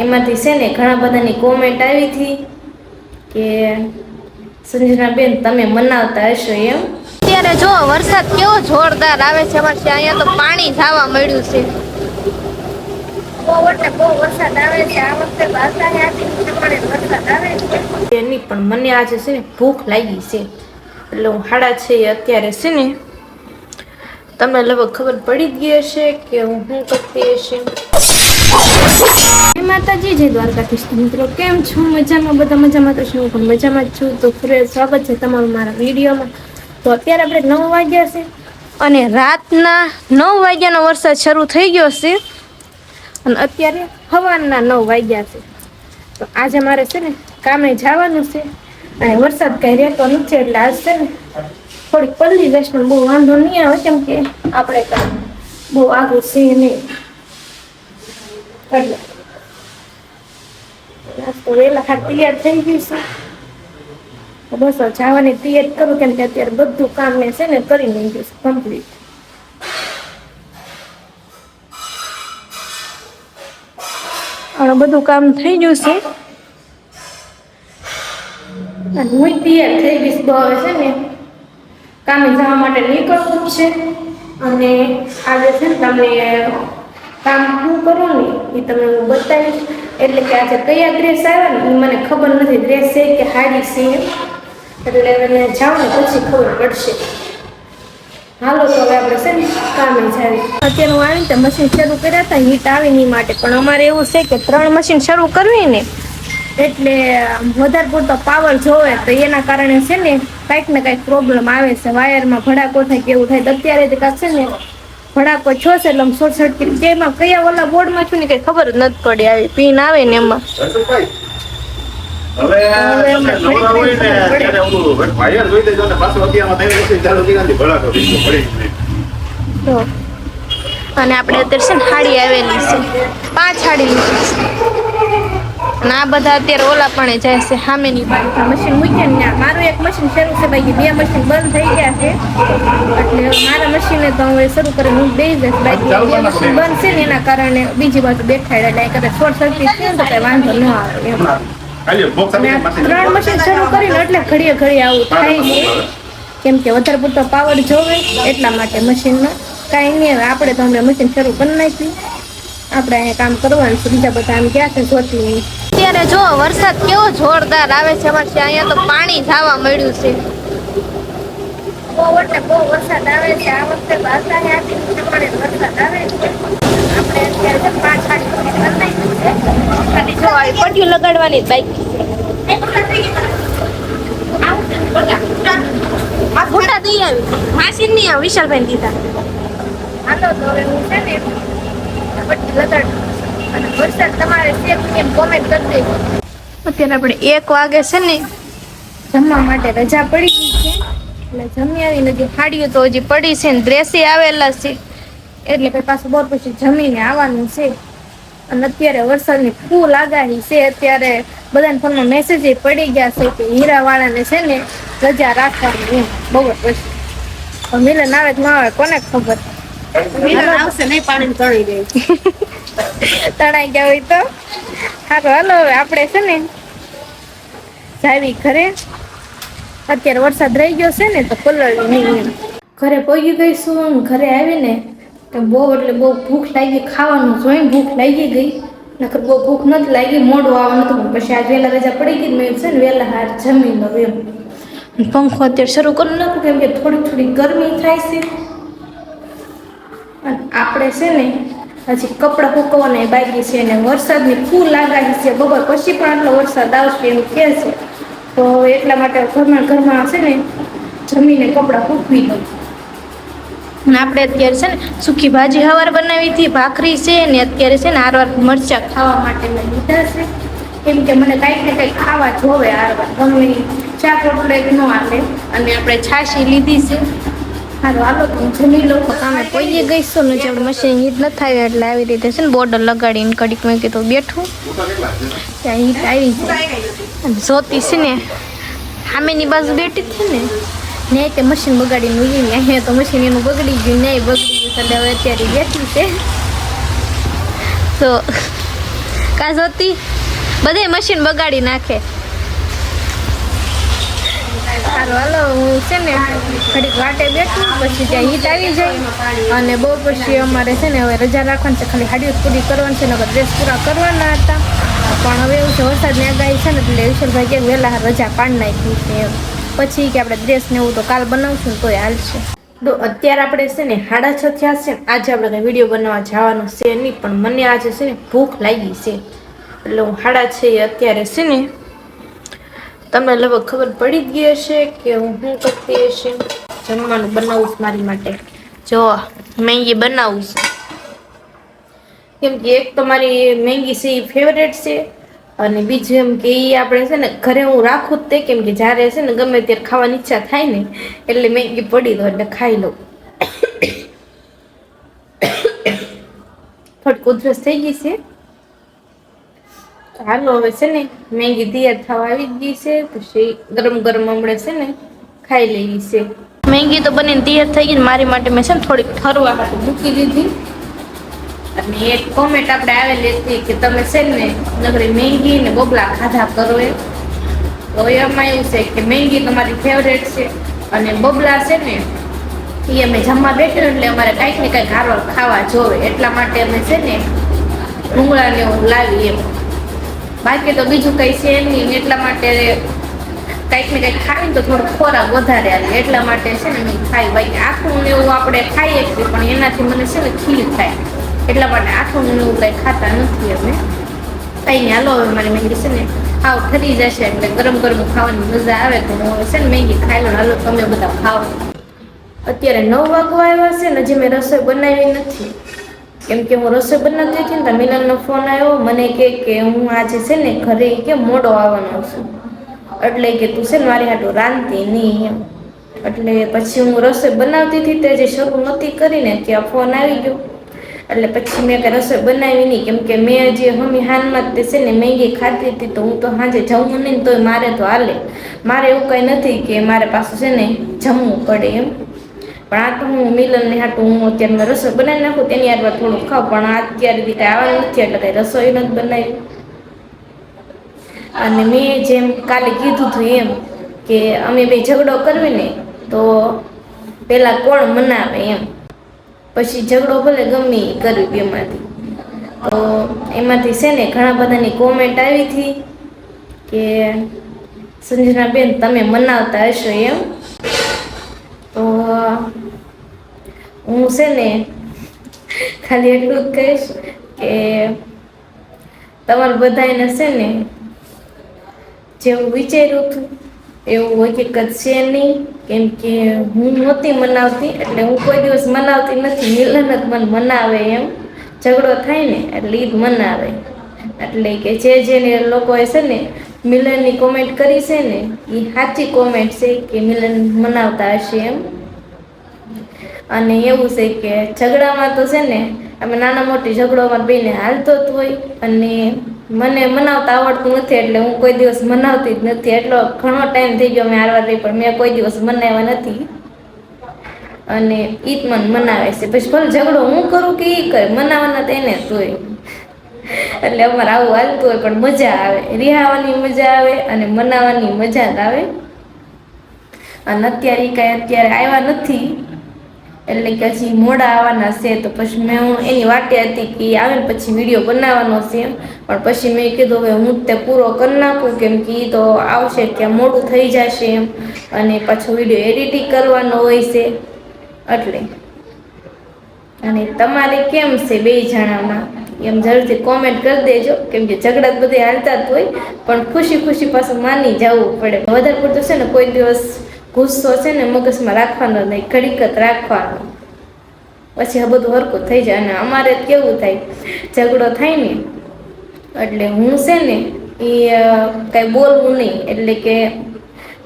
એમાંથી છે ને ઘણા બધાની કોમેન્ટ આવી હતી કે સંજના બેન તમે મનાવતા હશો એમ। અત્યારે જો વરસાદ કેવો જોરદાર આવે છે અમારે અહીંયા તો પાણી જવા મળ્યું છે। બહુ એટલે બહુ વરસાદ આવે છે આ વખતે આગાહી આપી પ્રમાણે વરસાદ આવે છે એની પણ મને આજે છે ને ભૂખ લાગી છે એટલે હું 6:30 અત્યારે છે ને તમને લગભગ ખબર પડી જ ગઈ હશે કે હું શું કરતી હશે। માતાજી જય દ્વારકાધીશ મિત્રો કેમ છો મજામાં બધા મજામાં તો હું પણ મજામાં જ છું। તો ફરી સ્વાગત છે તમારું મારા વિડીયોમાં। તો અત્યારે આપણે 9 વાગ્યા છે અને રાતના 9 વાગ્યાનો વરસાદ શરૂ થઈ ગયો છે અને અત્યારે સવારના 9 વાગ્યા છે। તો આજે મારે છે ને કામે જવાનું છે અને વરસાદ કઈ રહેતો નથી એટલે આજ છે ને થોડીક પલ્લી જઈશ પણ બહુ વાંધો નહીં આવે કેમ કે આપણે બહુ આગળ છે નહીં એટલે તો વેલા હાથ તૈયાર થઈ ગયું છે બસ જવાની તૈયારી કરું કેમ કે અત્યારે બધું કામ મેં છે ને કરી નાખ્યું છે કમ્પ્લીટ। અને બધું કામ થઈ ગયું છે અને હું તૈયાર થઈ ગઈશ તો હવે છે ને કામે જવા માટે નીકળવું છે અને આજે છે ને તમને કામ શું કરું ને એ તમને હું બતાવીશ। એટલે કે આજે કયા ડ્રેસ આવ્યા ને એ મને ખબર નથી ડ્રેસ છે કે સાડી છે એટલે એને જાઉં ને પછી ખબર પડશે। હાલો તો હવે આપણે છે ને કામે જાવી। અત્યારે હું આવીને તો મશીન શરૂ કર્યા હતા હીટ આવી નહીં માટે પણ અમારે એવું છે કે 3 મશીન શરૂ કરવી ને એટલે વધારે પૂરતો પાવર જોવે તો એના કારણે છે ને કંઈક ને કંઈક પ્રોબ્લેમ આવે છે વાયરમાં ભડાકો થાય કે એવું થાય। તો અત્યારે જ કાંક છે ને ભડાકો છો છે એટલે શોર્ટ સર્કિટ જેમાં કયા ઓલા બોર્ડમાં છું ને કંઈ ખબર જ નથી પડી આવી પિન આવે ને એમાં તો અને આપણે અત્યારે છે ને સાડી આવેલી છે 5 સાડી લીધી છે અને આ બધા અત્યારે ઓલા પણ જાય છે સામેની બાજુ મશીન મૂકીએ ને મારું એક મશીન શરૂ છે બાકી 2 મશીન બંધ થઈ ગયા છે એટલે મારા મશીને તો હવે શરૂ કરીને હું દઈ જઈશ બાકી 2 મશીન બંધ છે ને એના કારણે બીજી બાજુ બેઠાડ્યા એટલે કદાચ શોર્ટ સર્કિટ છે ને તો કઈ વાંધો ન આવે એમ। 3 મશીન શરૂ કરીને એટલે ઘડીએ ઘડીએ આવું થાય છે કેમ કે વધારે પૂરતો પાવર જોવે એટલા માટે મશીનનો કાંઈ નહીં હવે આપણે તો હમણાં મશીન શરૂ કરી નાખ્યું આપણે અહીંયા કામ કરવાનું છે બીજા બધા આમ ગયા છે જોતી નહીં। અત્યારે જો વરસાદ કેવો જોરદાર આવે છે અમારે અહીંયા તો પાણી જવા મળ્યું છે બહુ એટલે બહુ વરસાદ આવે છે આ વખતે આગાહી આપી પ્રમાણે વરસાદ આવે છે આપણે અત્યારે 5 સાડી કરી નાખ્યું છે અને જો આ પટ્ટીઓ લગાડવાની બાઈક આ ફોટા દઈ આવી માસી નહીં આ વિશાલભાઈ દીધા હાલો તો હવે હું છે ને પટ્ટી લગાડું અને વરસાદ તમારે સેમ કેમ કોમેન્ટ કરી દેજો। અત્યારે આપણે 1 વાગે છે ને જમવા માટે રજા પડી ગઈ છે એટલે જમી આવીને હજી સાડીઓ તો હજી પડી છે ને ડ્રેસે આવેલા છે એટલે પછી પાછું બપોર પછી જમીને આવવાનું છે અને અત્યારે વરસાદની ફૂલ આગાહી છે અત્યારે બધાના ફોનમાં મેસેજ પડી ગયા છે કે હીરાવાળાને છે ને રજા રાખવાની એમ બપોર પછી મિલન આવે કે ના આવે કોને ખબર આવશે નહીં પાણી તણાઈ ગયું તણાઈ ગયા હોય તો સારું હાલો હવે આપણે છે ને જાવી ઘરે અત્યારે વરસાદ રહી ગયો છે ને તો પલળી નહીં ઘરે પહોંચી ગઈશું ઘરે આવીને તો બહુ એટલે બહુ ભૂખ લાગી ખાવાનું જોઈને ભૂખ લાગી ગઈ નકર બહુ ભૂખ નથી લાગી મોડું આવવાનું હતું પણ પછી આજ વહેલા રજા પડી ગઈ મેં છે ને વહેલા હાર જમી લઉં એમ પંખો અત્યારે શરૂ કરી નાખું કેમ કે થોડી ગરમી થાય છે અને આપણે છે ને હજી કપડાં સુકવવાના બાકી છે અને વરસાદની ફૂલ આગાહી છે બપોર પછી પણ આટલો વરસાદ આવશે એવું કહે છે તો એટલા માટે ઘરમાં છે ને જમીને કપડાં સૂકવી દઉં અને આપણે અત્યારે છે ને સૂકી ભાજી હવાર બનાવી હતી ભાખરી છે ને અત્યારે છે ને આરવાર મરચાં ખાવા માટે મેં લીધા છે કેમ કે મને કંઈક ને કંઈક ખાવા જોવે આરવાર ગમે ચા રોટલો એક ન આવે અને આપણે છાશી લીધી છે સારું હાલો તો જમી લો તો કામે પહોંચી ગઈશું ને આપણે મશીન હીટ ન થાય એટલે આવી રીતે છે ને બોર્ડર લગાડીને કડીક મેં કીધું બેઠું ત્યાં હીટ આવી જાય અને જોતી છે ને સામેની બાજુ બેઠી હતી ને નહીં તે મશીન બગાડીને ઉગી ને અહીંયા તો મશીન એનું બગડી ગયું નહીં બગડી ગયું એટલે હવે અત્યારે બેઠી છે તો કા જોતી બધે મશીન બગાડી નાખે. સારું હાલો હું છે ને ઘડીક વાટે બેઠું પછી ત્યાં હીટ આવી જાય અને બહુ પછી અમારે છે ને હવે રજા રાખવાની છે. ખાલી હાડીઓ પૂરી કરવાની છે ને ડ્રેસ પૂરા કરવાના હતા પણ હવે એવું છે વરસાદની આગાહી છે ને એટલે વિશાલભાઈ કે વહેલા રજા પાડી નાખી છે એમ. પછી કે આપણે ડ્રેસ ને એવું તો કાલ બનાવશું તોય હાલશે. તો અત્યારે આપણે છે ને 6:30 થયા છે. આજે આપણે વિડીયો બનાવવા જવાનું છે નહીં પણ મને આજે છે ને ભૂખ લાગી છે એટલે હું 6:30 અત્યારે છે ને તમને લગભગ ખબર પડી જ ગઈ હશે કે હું શું કરતી હશે. જમવાનું બનાવું છું મારી માટે. જો મેગી બનાવું છું કેમ કે એક તો મારી મેગી છે એ ફેવરેટ છે અને બીજું એમ કે એ આપણે છે ને ઘરે હું રાખું જ તે કેમ કે જ્યારે છે ને ગમે ત્યારે ખાવાની ઈચ્છા થાય ને એટલે મેગી પડી દો એટલે ખાઈ લઉં. થોડીક ઉધરસ થઈ ગઈ છે. હાલો હવે છે ને મેગી તૈયાર થવા આવી જ ગઈ છે પછી ગરમ ગરમ હમણાં છે ને ખાઈ લેવી છે. મેગી તો બનીને તૈયાર થઈ ગઈ. મારી માટે મેં છે ને થોડીક ઠરવા માટે મૂકી દીધી અને એક કોમેન્ટ આપણે આવેલી હતી કે તમે છે ને નગરી મેગી ને બબલા ખાધા કરો એ. તો એમાં એવું છે કે મેગી તમારી ફેવરેટ છે અને બબલા છે ને એ અમે જમવા બેઠ્યું એટલે અમારે કાંઈક ને કાંઈક હારો ખાવા જોવે એટલા માટે અમે છે ને ભૂંગળાને એવું લાવી એમ. બાકી તો બીજું કંઈ છે નહીં એટલા માટે કંઈક ને કંઈક ખાઈને તો થોડો ખોરાક વધારે આવે એટલા માટે છે ને મેં ખાઈ. બાકી આખું ને એવું આપણે ખાઈએ છીએ પણ એનાથી મને છે ને ખીલ થાય એટલા માટે આખું ને એવું કંઈ ખાતા નથી અમે. કંઈ નહીં હાલો હવે મારી મેગી છે ને ખાવ ઠરી જશે એટલે ગરમ ગરમ ખાવાની મજા આવે તો હું હવે છે ને મેગી ખાઈ લો. હાલો તમે બધા ખાઓ. અત્યારે 9 વાગવા આવ્યા છે ને હજી મેં રસોઈ બનાવી નથી કેમ કે હું રસોઈ બનાવતી હતી ને તો મિલનનો ફોન આવ્યો મને કે હું આજે છે ને ઘરે કે મોડો આવવાનો છું એટલે કે તું છે ને મારી હાટું રાંધતી નહીં એમ. એટલે પછી હું રસોઈ બનાવતી હતી તે જે શરૂ નહોતી કરીને ત્યાં ફોન આવી ગયો એટલે પછી મેં કંઈ રસોઈ બનાવી નહીં કેમ કે મેં જે હમી હાનમાં તે છે ને મેગી ખાતી હતી તો હું તો સાંજે જમવું નહીં તોય મારે તો હાલે. મારે એવું કંઈ નથી કે મારે પાછું છે ને જમવું પડે એમ. પણ આ તો હું મિલનને હાટું હું અત્યારે મેં રસોઈ બનાવી નાખું તેની યાર થોડુંક ખાવ પણ અત્યારે કંઈ આવવાનું નથી એટલે કંઈ રસોઈ નથી બનાવી. અને મેં જેમ કાલે કીધું હતું એમ કે અમે બે ઝઘડો કરવી ને તો પહેલાં કોણ મનાવે એમ પછી ઝઘડો ભલે ગમે એ કરવી બેમાંથી. તો એમાંથી છે ને ઘણા બધાની કોમેન્ટ આવી હતી કે સંજનાબેન તમે મનાવતા હશો એમ. તો હું છે ને ખાલી એટલું જ કહીશ કે તમારે બધાને છે ને જેવું વિચાર્યું હતું એવું હકીકત છે નહીં કેમ કે હું નહોતી મનાવતી એટલે હું કોઈ દિવસ મનાવતી નથી. મિલન જ મને મનાવે એમ. ઝઘડો થાય ને એટલે ઈ જ મનાવે. એટલે કે જેને લોકોએ છે ને મિલનની કોમેન્ટ કરી છે ને એ સાચી કોમેન્ટ છે કે મિલન મનાવતા હશે એમ. અને એવું છે કે ઝઘડામાં તો છે ને અમે નાના મોટી ઝઘડોમાં બેને હાલતો જ હોય અને મને મનાવતા આવડતું નથી એટલે હું કોઈ દિવસ મનાવતી જ નથી. એટલો ઘણો ટાઈમ થઈ ગયો મેં હારવા રહી પણ મેં કોઈ દિવસ મનાવ્યા નથી અને ઈ જ મને મનાવે છે. પછી ભલે ઝઘડો હું કરું કે એ કરે મનાવવાના તો એને જ હોય એટલે અમારે આવું હાલતું હોય પણ મજા આવે. રિહાવાની મજા આવે અને મનાવવાની મજા જ આવે. અને અત્યારે કાંઈ અત્યારે આવ્યા નથી એટલે કે હજી મોડા આવવાના છે તો પછી મેં હું એની વાટે હતી કે આવે ને પછી વિડીયો બનાવવાનો છે પણ પછી મેં કીધું હવે હું તે પૂરો કરી નાખું કેમ કે એ તો આવશે ત્યાં મોડું થઈ જશે એમ અને પાછો વિડીયો એડિટિંગ કરવાનો હોય છે એટલે. અને તમારે કેમ છે બે જણામાં એમ જરૂરથી કોમેન્ટ કરી દેજો કેમ કે ઝઘડા બધે હાલતા જ હોય પણ ખુશી ખુશી પાછું માની જવું પડે. વધારે પડતું છે ને કોઈ દિવસ ગુસ્સો છે ને મગજમાં રાખવાનો નહીં ઘડીક જ રાખવાનો પછી આ બધું હરકું થઈ જાય. અને અમારે કેવું થાય ઝઘડો થાય ને એટલે હું છે ને એ કાંઈ બોલવું નહીં એટલે કે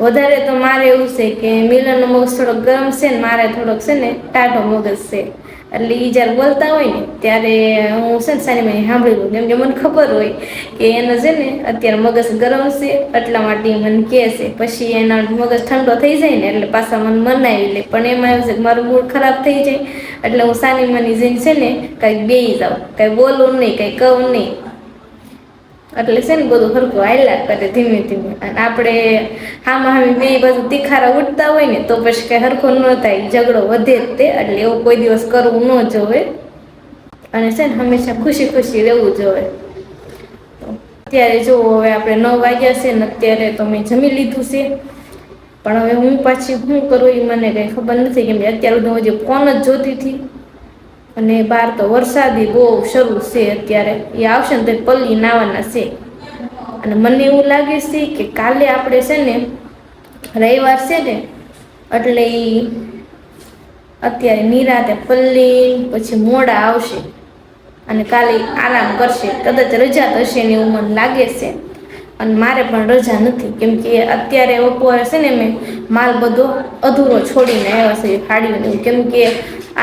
વધારે તો મારે એવું છે કે મિલનનો મગજ થોડોક ગરમ છે ને મારે થોડોક છે ને ટાઢો મગજ છે એટલે એ જ્યારે બોલતા હોય ને ત્યારે હું છે ને સારી મને સાંભળી લઉં કેમ કે મને ખબર હોય કે એનો છે ને અત્યારે મગજ ગરમ છે એટલા માટે મને કહે છે. પછી એના મગજ ઠંડો થઈ જાય ને એટલે પાછા મને મનાવી લે પણ એમાં એવું છે કે મારું મૂડ ખરાબ થઈ જાય એટલે હું સાની મની જઈને છે ને કાંઈક બેસી જાઉં કાંઈ બોલવું નહીં કાંઈ કહું નહીં એટલે છે ને બધું હરખું હાલ્યા કરે ધીમે ધીમે. અને આપણે હામાં બે બાજુ તીખારા ઉઠતા હોય ને તો પછી કઈ હરખું ન થાય, ઝઘડો વધે જ તે. એટલે એવું કોઈ દિવસ કરવું ન જોવે. અને છે ને હંમેશા ખુશી ખુશી રહેવું જોઈએ. અત્યારે જો હવે આપણે 9 વાગ્યા છે ને અત્યારે તો મેં જમી લીધું છે. પણ હવે હું પાછી શું કરું એ મને કઈ ખબર નથી, કેમ કે અત્યારે હું હજી ફોન જ જોતી હતી. અને બહાર તો વરસાદી બહુ શરૂ છે અત્યારે. એ આવશે ને તો પલ્લી નાવાના છે. અને મને એવું લાગે છે કે કાલે આપણે છે ને રવિવાર છે ને એટલે ઈ અત્યારે નિરાતે પલ્લી પછી મોડા આવશે. અને કાલે આરામ કરશે, કદાચ રજા થશે ને એવું મને લાગે છે. અને મારે પણ રજા નથી, કેમ કે અત્યારે બપોરે છે ને મેં માલ બધો અધૂરો છોડીને આવ્યા છે ફાડીને. કેમ કે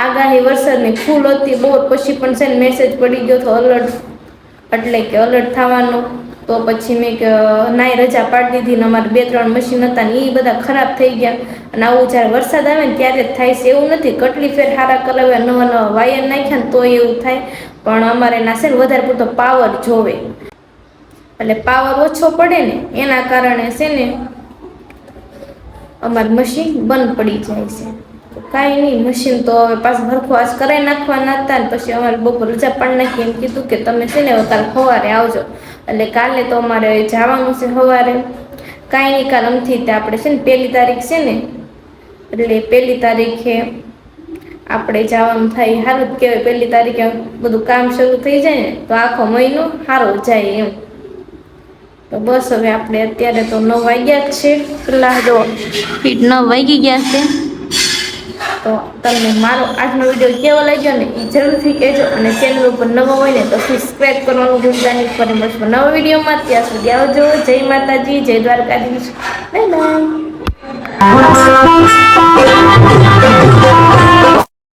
આગાહી વરસાદની ફૂલ હતી બહુ, પછી પણ છે ને મેસેજ પડી ગયો હતો અલર્ટ, એટલે કે અલર્ટ થવાનું. તો પછી મેં નાય રજા પાડી દીધી ને અમારે 2-3 મશીન હતા ને એ બધા ખરાબ થઈ ગયા. અને આવું જ્યારે વરસાદ આવે ને ત્યારે જ થાય છે, એવું નથી. કેટલી ફેર હારા કરાવ્યા, નવા નવા વાયર નાખ્યા ને તો એવું થાય. પણ અમારે ના છે ને વધારે પડતો પાવર જોવે, એટલે પાવર ઓછો પડે ને એના કારણે છે ને અમારી મશીન બંધ પડી જાય છે. કાંઈ નહીં, મશીન તો હવે પાછું હરખું આજ કરાવી નાખવાના હતા ને પછી અમારે બપોર રજા પાડી નાખી. એમ કીધું કે તમે છે ને કાલે સવારે આવજો. એટલે કાલે તો અમારે જવાનું છે સવારે. કાંઈ નહીં, કાલે અમથી આપણે છે ને 1 તારીખ છે ને, એટલે 1 તારીખે આપણે જવાનું થાય. સારું જ કહેવાય, 1 તારીખે બધું કામ શરૂ થઈ જાય ને તો આખો મહિનો સારો જાય એમ. તો બસ હવે આપણે અત્યારે તો 9 વાગ્યા જ છે. પેલા જો 9 વાગી ગયા છે. તો તમને મારો આજનો વિડીયો કેવો લાગ્યો ને એ જરૂરથી કહેજો. અને ચેનલ ઉપર નવો હોય ને તો સબસ્ક્રાઈબ કરવાનું ભૂલતા નહીં. ફરી મળશું નવા વિડીયોમાં. ત્યાં સુધી આવજો. જય માતાજી, જય દ્વારકાધીશ. Bye bye.